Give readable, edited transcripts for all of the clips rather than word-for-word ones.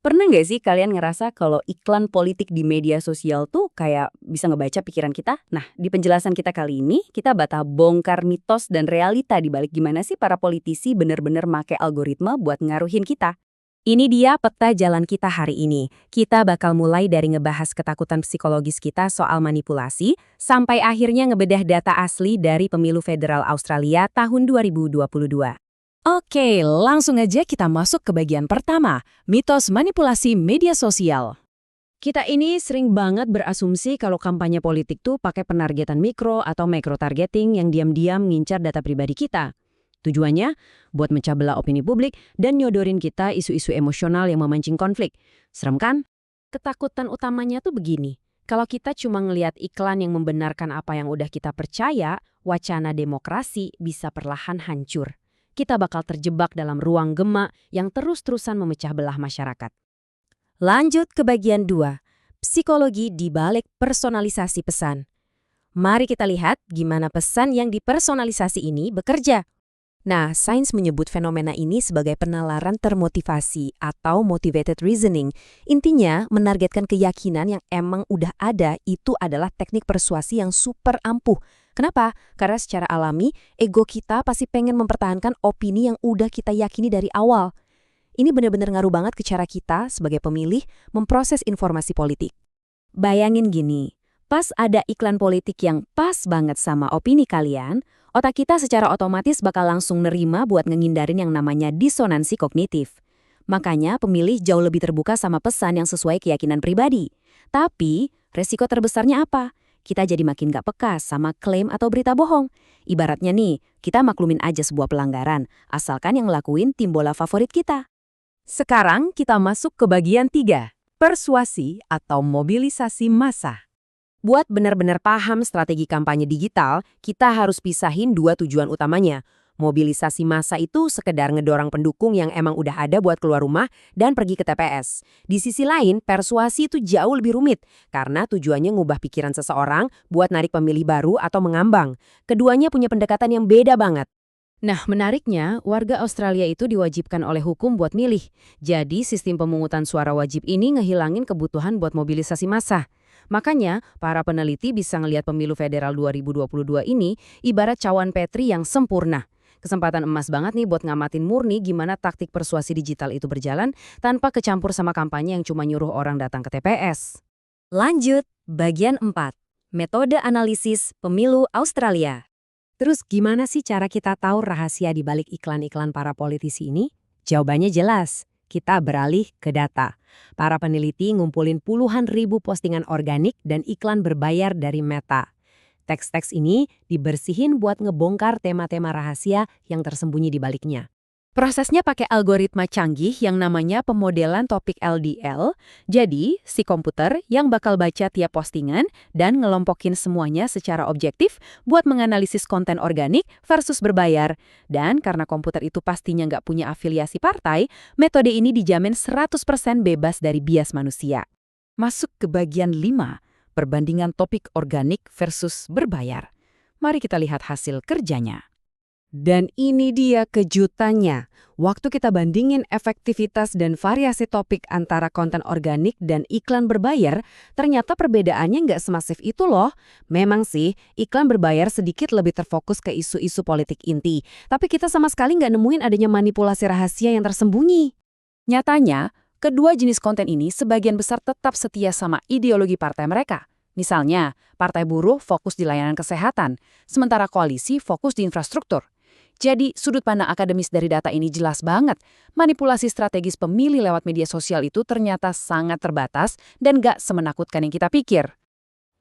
Pernah nggak sih kalian ngerasa kalau iklan politik di media sosial tuh kayak bisa ngebaca pikiran kita? Nah, di penjelasan kita kali ini, kita bakal bongkar mitos dan realita di balik gimana sih para politisi bener-bener make algoritma buat ngaruhin kita. Ini dia peta jalan kita hari ini. Kita bakal mulai dari ngebahas ketakutan psikologis kita soal manipulasi, sampai akhirnya ngebedah data asli dari Pemilu Federal Australia tahun 2022. Oke, langsung aja kita masuk ke bagian pertama, mitos manipulasi media sosial. Kita ini sering banget berasumsi kalau kampanye politik tuh pakai penargetan mikro atau micro-targeting yang diam-diam ngincar data pribadi kita. Tujuannya buat mecah belah opini publik dan nyodorin kita isu-isu emosional yang memancing konflik. Serem kan? Ketakutan utamanya tuh begini. Kalau kita cuma ngelihat iklan yang membenarkan apa yang udah kita percaya, wacana demokrasi bisa perlahan hancur. Kita bakal terjebak dalam ruang gema yang terus-terusan memecah belah masyarakat. Lanjut ke bagian 2, psikologi di balik personalisasi pesan. Mari kita lihat gimana pesan yang dipersonalisasi ini bekerja. Nah, sains menyebut fenomena ini sebagai penalaran termotivasi atau motivated reasoning. Intinya, menargetkan keyakinan yang emang udah ada itu adalah teknik persuasi yang super ampuh. Kenapa? Karena secara alami, ego kita pasti pengen mempertahankan opini yang udah kita yakini dari awal. Ini benar-benar ngaruh banget ke cara kita sebagai pemilih memproses informasi politik. Bayangin gini, pas ada iklan politik yang pas banget sama opini kalian, otak kita secara otomatis bakal langsung nerima buat ngehindarin yang namanya disonansi kognitif. Makanya pemilih jauh lebih terbuka sama pesan yang sesuai keyakinan pribadi. Tapi, resiko terbesarnya apa? Kita jadi makin gak peka sama klaim atau berita bohong. Ibaratnya nih, kita maklumin aja sebuah pelanggaran, asalkan yang ngelakuin tim bola favorit kita. Sekarang kita masuk ke bagian 3, persuasi atau mobilisasi massa. Buat benar-benar paham strategi kampanye digital, kita harus pisahin dua tujuan utamanya. Mobilisasi massa itu sekedar ngedorong pendukung yang emang udah ada buat keluar rumah dan pergi ke TPS. Di sisi lain, persuasi itu jauh lebih rumit karena tujuannya ngubah pikiran seseorang buat narik pemilih baru atau mengambang. Keduanya punya pendekatan yang beda banget. Nah, menariknya, warga Australia itu diwajibkan oleh hukum buat milih. Jadi, sistem pemungutan suara wajib ini ngehilangin kebutuhan buat mobilisasi massa. Makanya, para peneliti bisa ngelihat pemilu federal 2022 ini ibarat cawan Petri yang sempurna. Kesempatan emas banget nih buat ngamatin murni gimana taktik persuasi digital itu berjalan tanpa kecampur sama kampanye yang cuma nyuruh orang datang ke TPS. Lanjut, bagian 4. Metode analisis pemilu Australia. Terus gimana sih cara kita tahu rahasia di balik iklan-iklan para politisi ini? Jawabannya jelas. Kita beralih ke data. Para peneliti ngumpulin puluhan ribu postingan organik dan iklan berbayar dari Meta. Teks-teks ini dibersihin buat ngebongkar tema-tema rahasia yang tersembunyi di baliknya. Prosesnya pakai algoritma canggih yang namanya pemodelan topik LDL. Jadi, si komputer yang bakal baca tiap postingan dan ngelompokin semuanya secara objektif buat menganalisis konten organik versus berbayar. Dan karena komputer itu pastinya nggak punya afiliasi partai, metode ini dijamin 100% bebas dari bias manusia. Masuk ke bagian 5, perbandingan topik organik versus berbayar. Mari kita lihat hasil kerjanya. Dan ini dia kejutannya. Waktu kita bandingin efektivitas dan variasi topik antara konten organik dan iklan berbayar, ternyata perbedaannya nggak semasif itu loh. Memang sih, iklan berbayar sedikit lebih terfokus ke isu-isu politik inti. Tapi kita sama sekali nggak nemuin adanya manipulasi rahasia yang tersembunyi. Nyatanya, kedua jenis konten ini sebagian besar tetap setia sama ideologi partai mereka. Misalnya, Partai Buruh fokus di layanan kesehatan, sementara koalisi fokus di infrastruktur. Jadi, sudut pandang akademis dari data ini jelas banget. Manipulasi strategis pemilih lewat media sosial itu ternyata sangat terbatas dan gak semenakutkan yang kita pikir.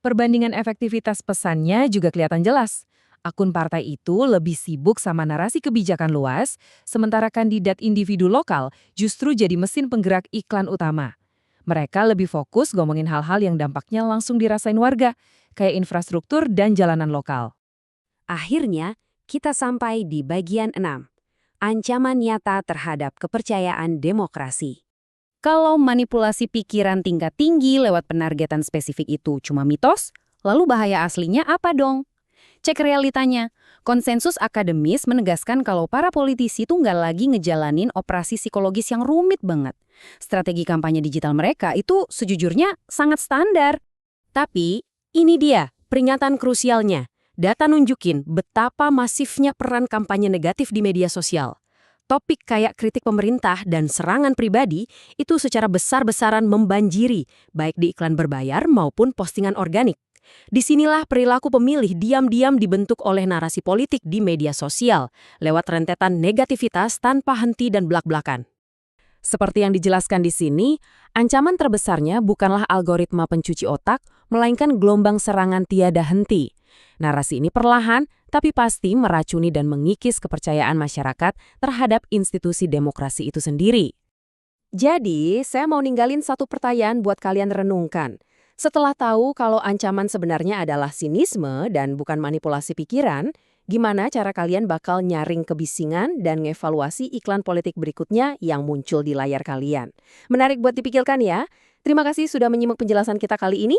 Perbandingan efektivitas pesannya juga kelihatan jelas. Akun partai itu lebih sibuk sama narasi kebijakan luas, sementara kandidat individu lokal justru jadi mesin penggerak iklan utama. Mereka lebih fokus ngomongin hal-hal yang dampaknya langsung dirasain warga, kayak infrastruktur dan jalanan lokal. Akhirnya, kita sampai di bagian 6. Ancaman nyata terhadap kepercayaan demokrasi. Kalau manipulasi pikiran tingkat tinggi lewat penargetan spesifik itu cuma mitos, lalu bahaya aslinya apa dong? Cek realitanya. Konsensus akademis menegaskan kalau para politisi tuh nggak lagi ngejalanin operasi psikologis yang rumit banget. Strategi kampanye digital mereka itu sejujurnya sangat standar. Tapi, ini dia peringatan krusialnya. Data nunjukin betapa masifnya peran kampanye negatif di media sosial. Topik kayak kritik pemerintah dan serangan pribadi itu secara besar-besaran membanjiri, baik di iklan berbayar maupun postingan organik. Disinilah perilaku pemilih diam-diam dibentuk oleh narasi politik di media sosial, lewat rentetan negativitas tanpa henti dan belak-belakan. Seperti yang dijelaskan di sini, ancaman terbesarnya bukanlah algoritma pencuci otak, melainkan gelombang serangan tiada henti. Narasi ini perlahan, tapi pasti meracuni dan mengikis kepercayaan masyarakat terhadap institusi demokrasi itu sendiri. Jadi, saya mau ninggalin satu pertanyaan buat kalian renungkan. Setelah tahu kalau ancaman sebenarnya adalah sinisme dan bukan manipulasi pikiran, gimana cara kalian bakal nyaring kebisingan dan ngevaluasi iklan politik berikutnya yang muncul di layar kalian? Menarik buat dipikirkan ya. Terima kasih sudah menyimak penjelasan kita kali ini.